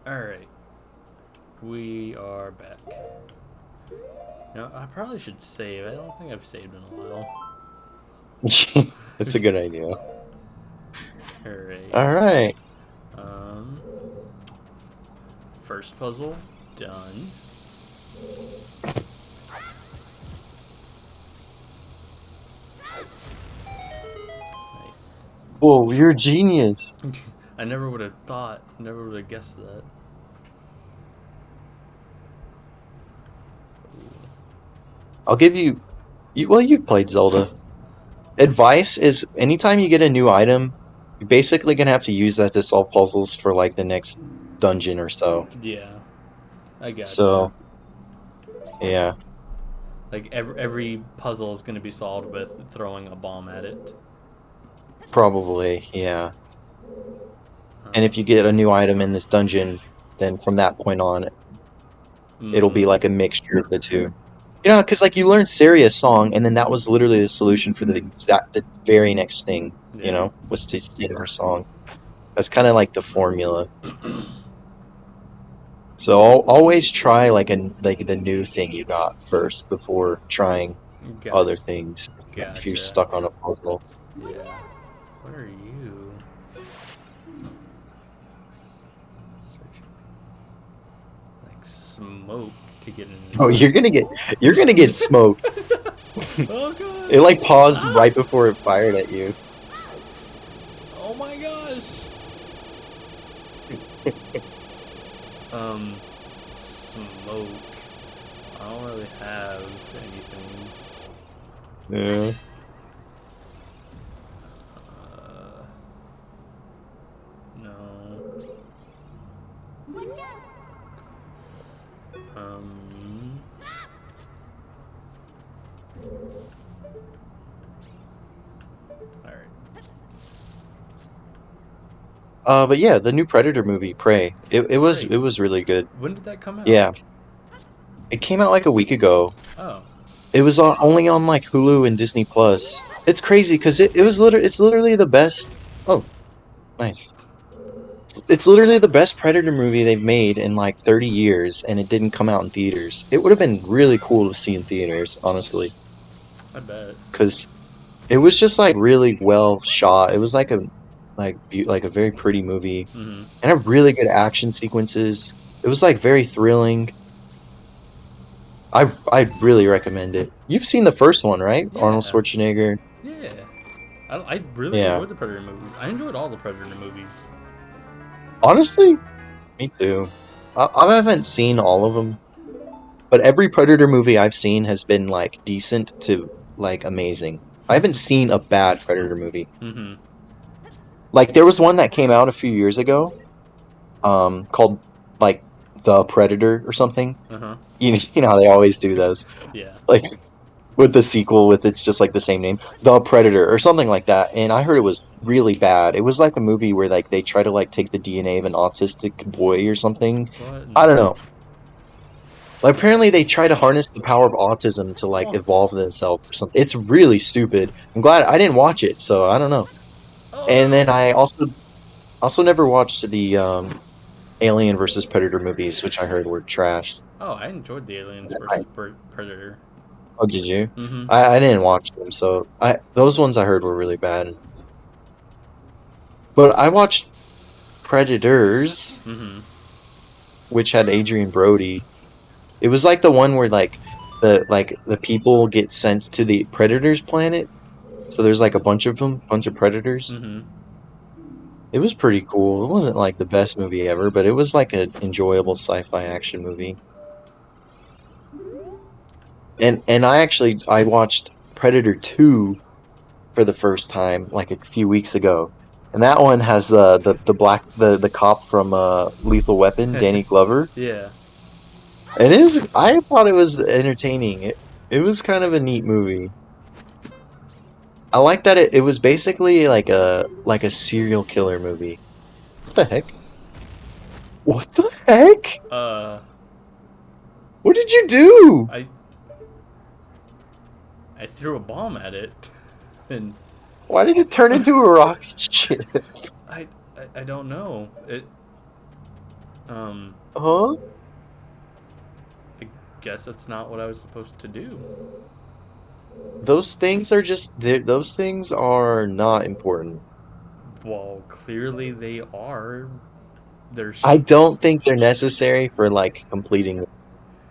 Alright, we are back. Now, I probably should save. I don't think I've saved in a while. That's a good idea. Alright. All right. Um, First puzzle, done. Nice. Whoa, you're a genius. I never would have thought, never would have guessed that. I'll give you. Well, you've played Zelda. Advice is anytime you get a new item, you're basically gonna have to use that to solve puzzles for like the next dungeon or so. Yeah, I gotcha. So yeah, Like, every puzzle is going to be solved with throwing a bomb at it. probably yeah. And if you Um, get a new item in this dungeon, then from that point on, it'll be mm, like a mixture of the two. You know, because like you learned Saria's song, and then that was literally the solution for the very next thing. You yeah. know, was to sing her song. That's kind of like the formula. So always try like the new thing you got first before trying Got, other things. If you're gotcha. stuck on a puzzle. Yeah. What are you? Searching. Like smoke to get Oh, in. you're gonna get smoked. Oh It gosh! like paused Ah! right before it fired at you. Oh my gosh! Um, Smoke. I don't really have anything. Yeah. Uh, no. Um, Alright. But yeah, the new Predator movie, Prey. It Prey. was really good. When did that come out? Yeah, it came out like a week ago. Oh. It was only on like Hulu and Disney Plus. It's crazy because it's literally the best. Oh, nice. It's literally the best Predator movie they've made in like 30 years, and it didn't come out in theaters. It would have been really cool to see in theaters, honestly, I bet. because it was just like really well shot. It was like like a very pretty movie, Mm-hmm. and have really good action sequences. It was like very thrilling. I really recommend it. You've seen the first one, right? Arnold Yeah. Schwarzenegger. Yeah. I really Yeah. enjoyed the Predator movies. I enjoyed all the Predator movies. Honestly, me too. I haven't seen all of them, but every Predator movie I've seen has been like decent to like amazing. I haven't seen a bad Predator movie. Mm-hmm. Like there was one that came out a few years ago, called like The Predator or something. Uh-huh. You know how they always do those, Yeah. like with the sequel with it's just like the same name, The Predator or something like that. And I heard it was really bad. It was like a movie where like they try to like take the DNA of an autistic boy or something. What? I don't know. Like apparently they try to harness the power of autism to like What? evolve themselves or something. It's really stupid. I'm glad I didn't watch it, so I don't know. Oh And then no! I also never watched the Alien versus Predator movies, which I heard were trash. Oh, I enjoyed the Aliens I, versus Predator. oh, did you? Mm-hmm. I didn't watch them, so I those ones I heard were really bad. But I watched Predators, Mm-hmm. which had Adrian Brody. It was like the one where like the people get sent to the Predators planet. So there's like a bunch of them, bunch of Predators. Mm-hmm. It was pretty cool. It wasn't like the best movie ever, but it was like an enjoyable sci-fi action movie. And I watched Predator 2 for the first time like a few weeks ago. And that one has the cop from Lethal Weapon, Danny Glover. Yeah. It is I thought it was entertaining. It was kind of a neat movie. I like that it was basically like a serial killer movie. What the heck? What the heck? Uh, What did you do? I I threw a bomb at it, and Why did it turn into a rocket ship? I don't know. Um, Huh? I guess that's not what I was supposed to do. Those things are just those things are not important. Well, clearly they are. There's. I don't think they're necessary for like completing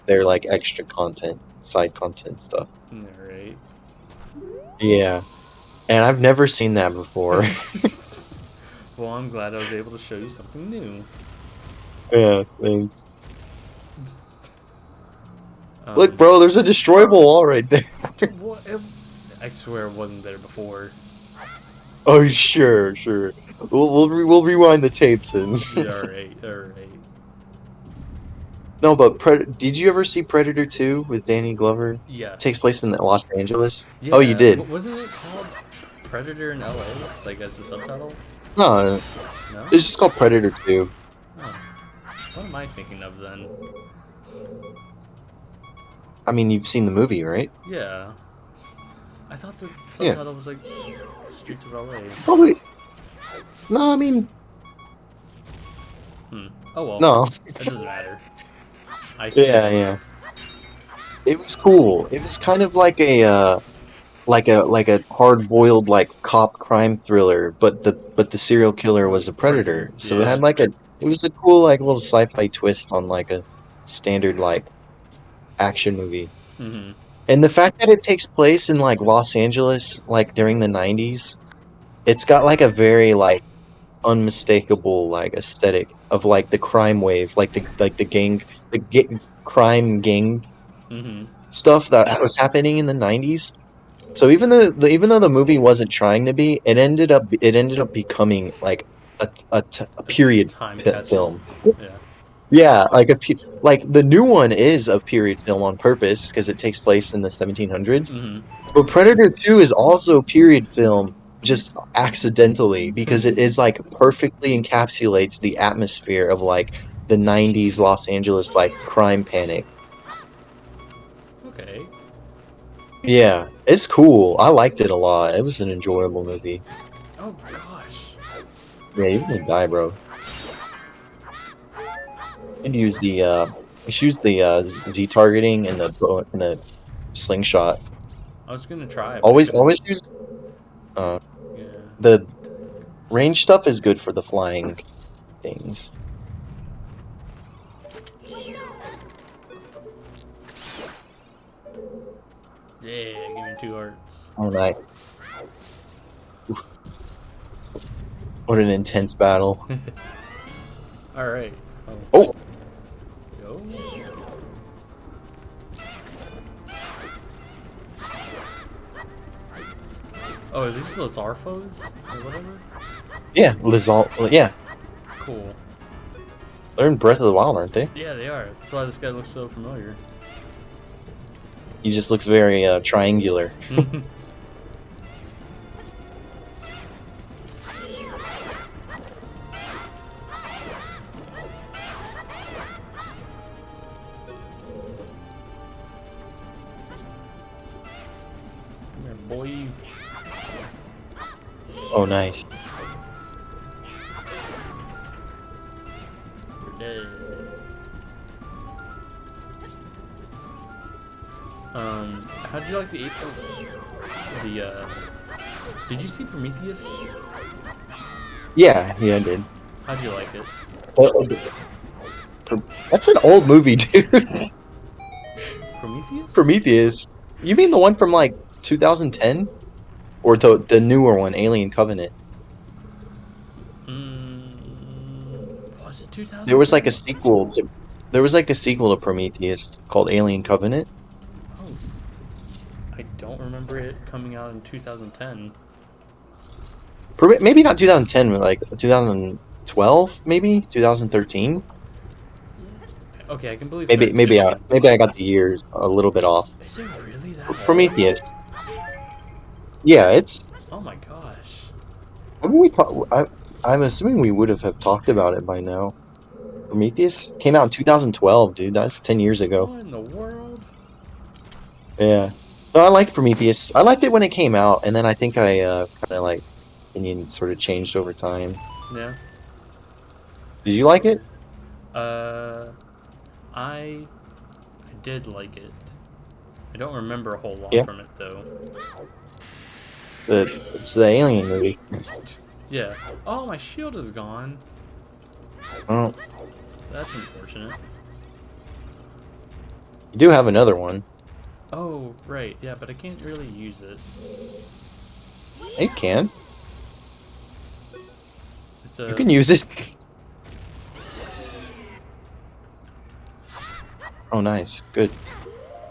their like extra content, side content stuff. Alright. Yeah. And I've never seen that before. Well, I'm glad I was able to show you something new. Yeah, thanks. Look, Um, bro, there's a destroyable wall right there. what? I swear it wasn't there before. Oh, sure, sure. We'll rewind the tapes and Yeah, alright, alright. no, but did you ever see Predator 2 with Danny Glover? Takes Yes. place in Los Angeles. Oh, you Yeah, did. wasn't it called Predator in LA? Like as the subtitle? No, No? it's just called Predator 2. Oh. What am I thinking of then? I mean, you've seen the movie, right? Yeah. I thought the Yeah. subtitle was like The Streets of LA. Probably. No, I mean, Hmm. Oh well. no. It doesn't matter. I see Yeah, it. yeah. It was cool. It was kind of like a like a hard-boiled like cop crime thriller, but the serial killer It was was a Predator. predator. So it Yeah. had like a it was a cool like little sci-fi twist on like a standard like action movie. Mm-hmm. And the fact that it takes place in like Los Angeles like during the 90s, it's got like a very like unmistakable like aesthetic of like the crime wave, like the crime gang Mm-hmm. stuff that was happening in the 90s. So even though the movie wasn't trying to be, it ended up becoming like a A period time capsule. film. Yeah. Yeah, like the new one is a period film on purpose because it takes place in the 1700s. Mm-hmm. But Predator 2 is also a period film just accidentally because it is like perfectly encapsulates the atmosphere of like the 90s Los Angeles like crime panic. Okay. Yeah, it's cool. I liked it a lot. It was an enjoyable movie. Oh gosh. Yeah, you're gonna die, bro. And use the Z targeting and the slingshot. I was gonna try, but I Always couldn't. use uh Yeah. the range stuff is good for the flying things. Yeah. Give me 2 hearts. Oh, nice. What an intense battle. All right. Oh. Oh, Go. Oh, are these those Arfos or whatever? yeah, Lizal. Yeah, Cool. they're in Breath of the Wild, aren't they? Yeah, they are. That's why this guy looks so familiar. He just looks very triangular. Come here, boy. Oh, nice. You're dead. How'd you like the ape? Did you see Prometheus? Yeah, yeah, I did. How'd you like it? That's an old movie, dude. Prometheus? Prometheus. You mean the one from like 2010? Or the newer one, Alien Covenant? Was it There was like a 2010? sequel to there was like a sequel to Prometheus called Alien Covenant. Oh, I don't remember it coming out in 2010. Maybe not 2010, but like 2012, maybe 2013. Okay, I can believe Maybe 13. maybe I got the years a little bit off. Is it really that old? Prometheus. Yeah, it's. Oh my gosh. Haven't we talk, I'm assuming we would have talked about it by now. Prometheus came out in 2012, dude. That's 10 years ago. What in the world? Yeah. No, I liked Prometheus. I liked it when it came out, and then I think I kind of like opinion sort of changed over time. Yeah. Did you like it? Uh, I did like it. I don't remember a whole lot Yeah, from it though. it's the Alien movie. Yeah. Oh, my shield is gone. Well, That's unfortunate. you do have another one. Oh, right. Yeah, but I can't really use it. You can. It's You a. can use it. Oh, nice. Good.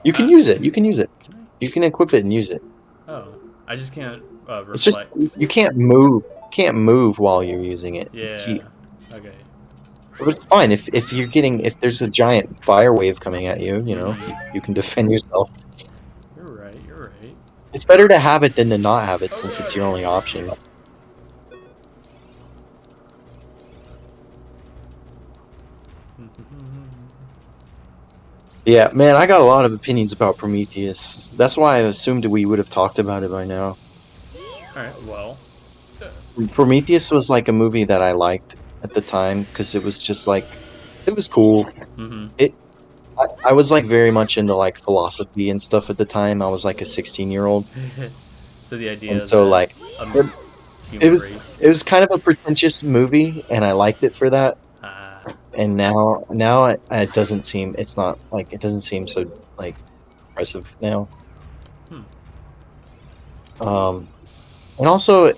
You can Ah. use it. You can use it. Can You can equip it and use it. I? Oh, I just can't It's just reflect. you can't move. Can't move while you're using it. Yeah. Okay. But it's fine if you're getting if there's a giant fire wave coming at you. You know Mm-hmm. you can defend yourself. You're right. You're right. It's better to have it than to not have it Oh since it's god. your only option. Yeah, man, I got a lot of opinions about Prometheus. That's why I assumed we would have talked about it by now. All right. Well. Prometheus was like a movie that I liked at the time because it was just like it was cool. Mm-hmm. It I was like very much into like philosophy and stuff at the time. I was like a 16-year-old, So the and idea so that like a it, it human was race. it was kind of a pretentious movie, and I liked it for that. Ah. And now it doesn't seem it's not like it doesn't seem so like impressive now. Hmm. Um, and also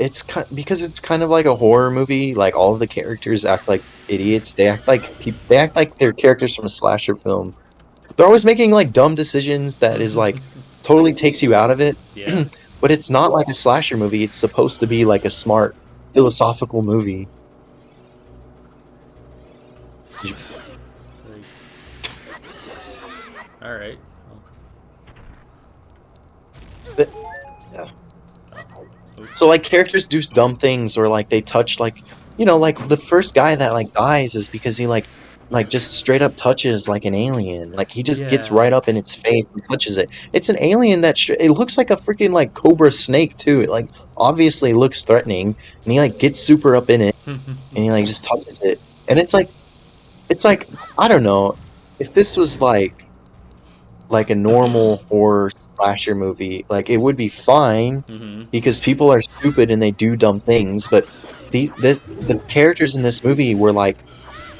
because it's kind of like a horror movie. Like all of the characters act like idiots. They act like they're characters from a slasher film. They're always making like dumb decisions that is like totally takes you out of it. Yeah. But it's not like a slasher movie. It's supposed to be like a smart philosophical movie. Like. All right. Yeah. Oh. So Oops. like characters do dumb things or like they touch like like the first guy that like dies is because he like just straight up touches like an alien. Like he just gets Yeah. right up in its face and touches it. It's an alien it looks like a freaking like cobra snake too. It like obviously looks threatening and he like gets super up in it and he like just touches it. And it's like I don't know if this was like a normal horror slasher movie, like it would be fine Mm-hmm. because people are stupid and they do dumb things, but the characters in this movie were like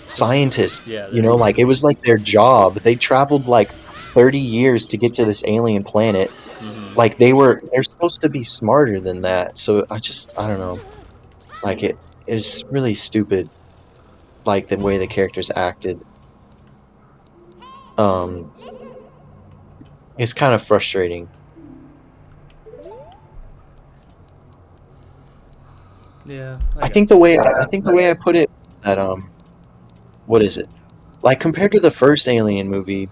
scientists, Yeah, they're supposed like to it be. was like their job. They traveled like 30 years to get to this alien planet. Mm-hmm. Like they're supposed to be smarter than that. So I don't know. Like it's really stupid like the way the characters acted. Um it's kind of frustrating. Yeah, I got you. I think the way I put it that what is it? Like compared to the first Alien movie,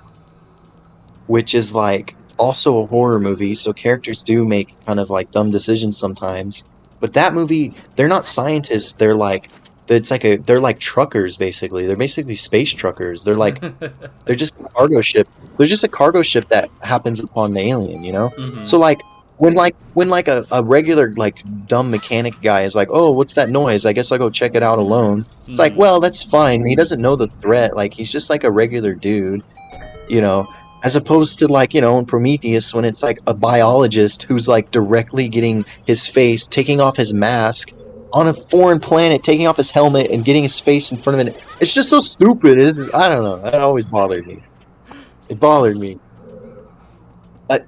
which is like also a horror movie, so characters do make kind of like dumb decisions sometimes. But that movie, they're not scientists. They're like truckers basically. They're basically space truckers. They're just a cargo ship. They're just a cargo ship that happens upon the alien. Mm-hmm. So when like a regular like dumb mechanic guy is like, "Oh, what's that noise? I guess I'll go check it out alone." It's like, Mm-hmm. well, that's fine. He doesn't know the threat. Like he's just like a regular dude, you know, as opposed to like, in Prometheus when it's like a biologist who's like directly getting his face, taking off his mask on a foreign planet, taking off his helmet and getting his face in front of it. It's just so stupid. I don't know. That always bothered me. It bothered me.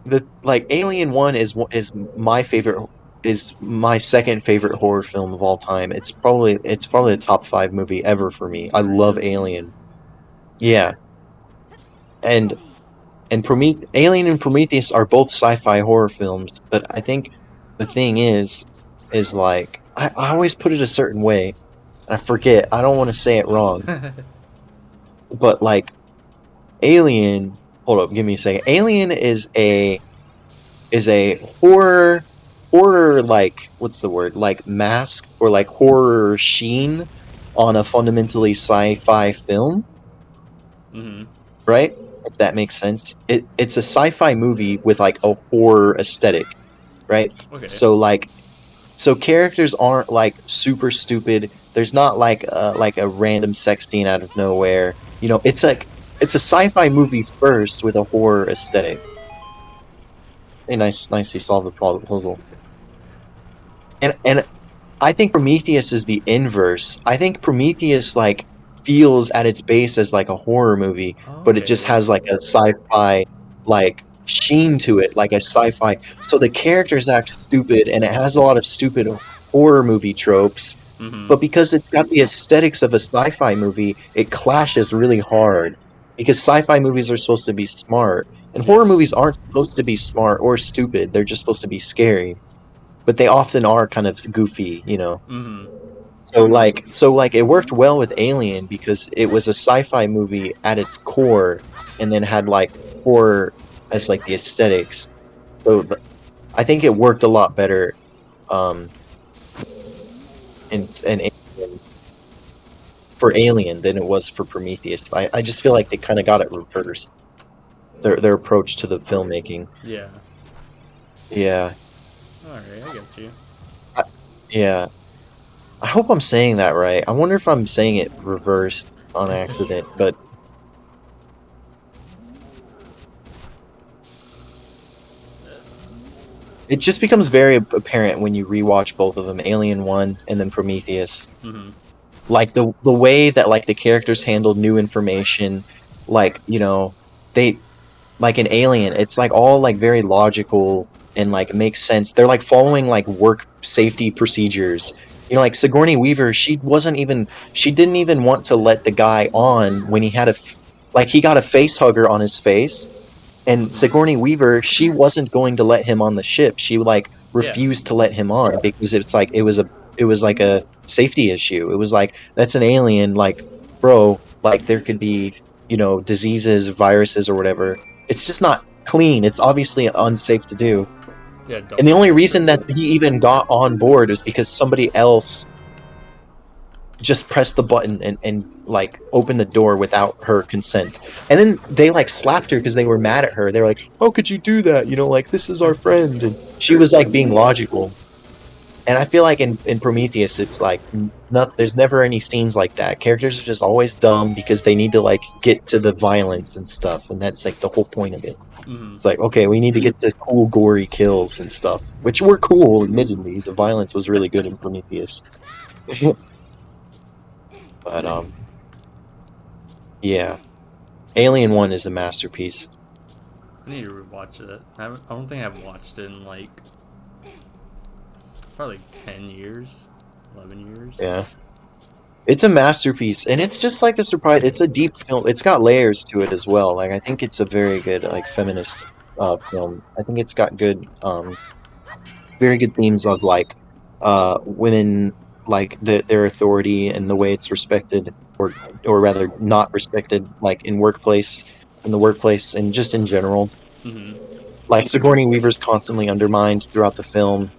The like Alien One is my second favorite horror film of all time. It's probably a top five movie ever for me. I love Really? Alien. Yeah, and Alien and Prometheus are both sci-fi horror films, but I think the thing is like I always put it a certain way. And I forget. I don't want to say it wrong, but like Alien. Hold up, give me a second. Alien is a horror like what's the word like mask or like horror sheen on a fundamentally sci-fi film, Mm-hmm. right? If that makes sense. It's a sci-fi movie with like a horror aesthetic, right? Okay. So like So characters aren't like super stupid. There's not like a random sex scene out of nowhere. It's a sci-fi movie first with a horror aesthetic. Hey, nicely solved the puzzle. And I think Prometheus is the inverse. I think Prometheus like feels at its base as like a horror movie, but it just Okay. has like a sci-fi like sheen to it, like a sci-fi. So the characters act stupid and it has a lot of stupid horror movie tropes, Mm-hmm. but because it's got the aesthetics of a sci-fi movie, it clashes really hard. Because sci-fi movies are supposed to be smart, and horror Yeah. movies aren't supposed to be smart or stupid. They're just supposed to be scary, but they often are kind of goofy, you know. Mm-hmm. So like it worked well with Alien because it was a sci-fi movie at its core, and then had like horror as like the aesthetics. So I think it worked a lot better um in Aliens for Alien than it was for Prometheus. I just feel like they kind of got it reversed. Their approach to the filmmaking. Yeah. Yeah. All right, I get you. I, yeah. I hope I'm saying that right. I wonder if I'm saying it reversed on accident, but it just becomes very apparent when you rewatch both of them, Alien 1 and then Prometheus. Mm-hmm. Like the way that like the characters handled new information, like, they like an Alien, it's like all like very logical and like makes sense. They're like following like work safety procedures. Like Sigourney Weaver, she didn't even want to let the guy on when he had like he got a face hugger on his face, and Mm-hmm. Sigourney Weaver, she wasn't going to let him on the ship. She like Yeah. refused to let him on because it was like a safety issue. It was like that's an alien, like bro, like there could be, diseases, viruses or whatever. It's just not clean. It's obviously unsafe to do. Yeah. And Double the only check reason that first. he even got on board is because somebody else just pressed the button and like opened the door without her consent. And then they like slapped her because they were mad at her. They were like, "How could you do that? Like this is our friend." And she was like being logical. And I feel like in Prometheus, it's like not there's never any scenes like that. Characters are just always dumb because they need to like get to the violence and stuff, and that's like the whole point of it. Mm-hmm. It's like, okay, we need to get the cool, gory kills and stuff, which were cool. Admittedly, the violence was really good in Prometheus. But yeah. Alien 1 is a masterpiece. I need to rewatch it. I don't think I've watched it in like probably 10 years, 11 years. Yeah. It's a masterpiece, and it's just like a surprise. It's a deep film. It's got layers to it as well. Like I think it's a very good like feminist film. I think it's got very good themes of like women, like their authority and the way it's respected, or rather not respected, like in the workplace and just in general. Mm-hmm. Like Sigourney Weaver's constantly undermined throughout the film,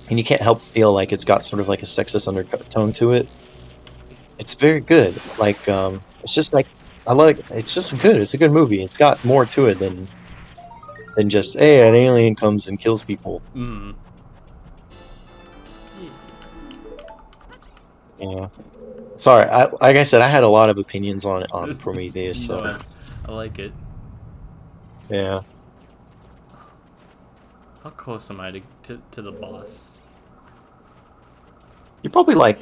and you can't help feel like it's got sort of like a sexist undertone to it. It's very good. Like, it's just like it's just good. It's a good movie. It's got more to it than just hey, an alien comes and kills people. Mm-hmm. Yeah. Sorry, like I said, I had a lot of opinions on Prometheus. No, So I like it. yeah, How close am I to the boss? you're probably like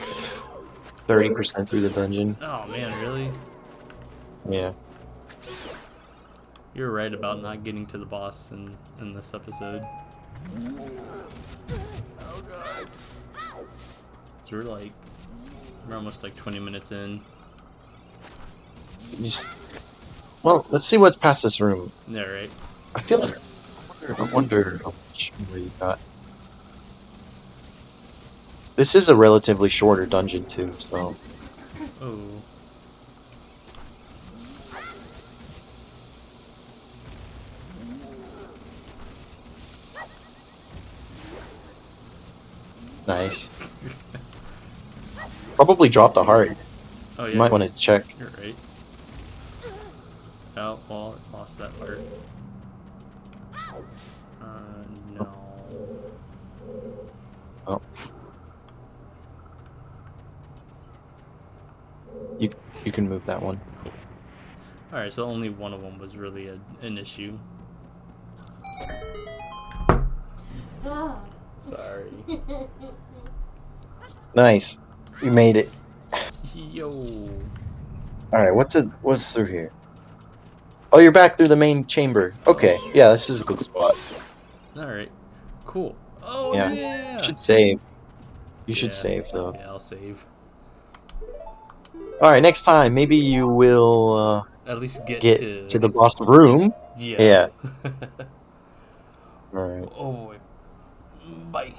30% through the dungeon. Oh man, really? Yeah. You're right about not getting to the boss in this episode. Oh god. So we're almost like 20 minutes in. You just, well, let's see what's past this room. Yeah, right. I feel like I wonder how much more you got. This is a relatively shorter dungeon too, so Oh. nice. Probably dropped a heart. Oh You might yeah, want to check. you're right. Oh, well, I lost that part. No. Oh. You you can move that one. Cool. All right, so only one of them was really an issue. Sorry. Nice. You made it. Yo. All right. What's through here? Oh, you're back through the main chamber. Okay. Yeah, this is a good spot. All right. Cool. Oh Yeah. You yeah. should save. You should Yeah. save though. Yeah, I'll save. All right. Next time, maybe you will At least get get to to. the boss room. Yeah. Yeah. All right. Oh boy. Bye.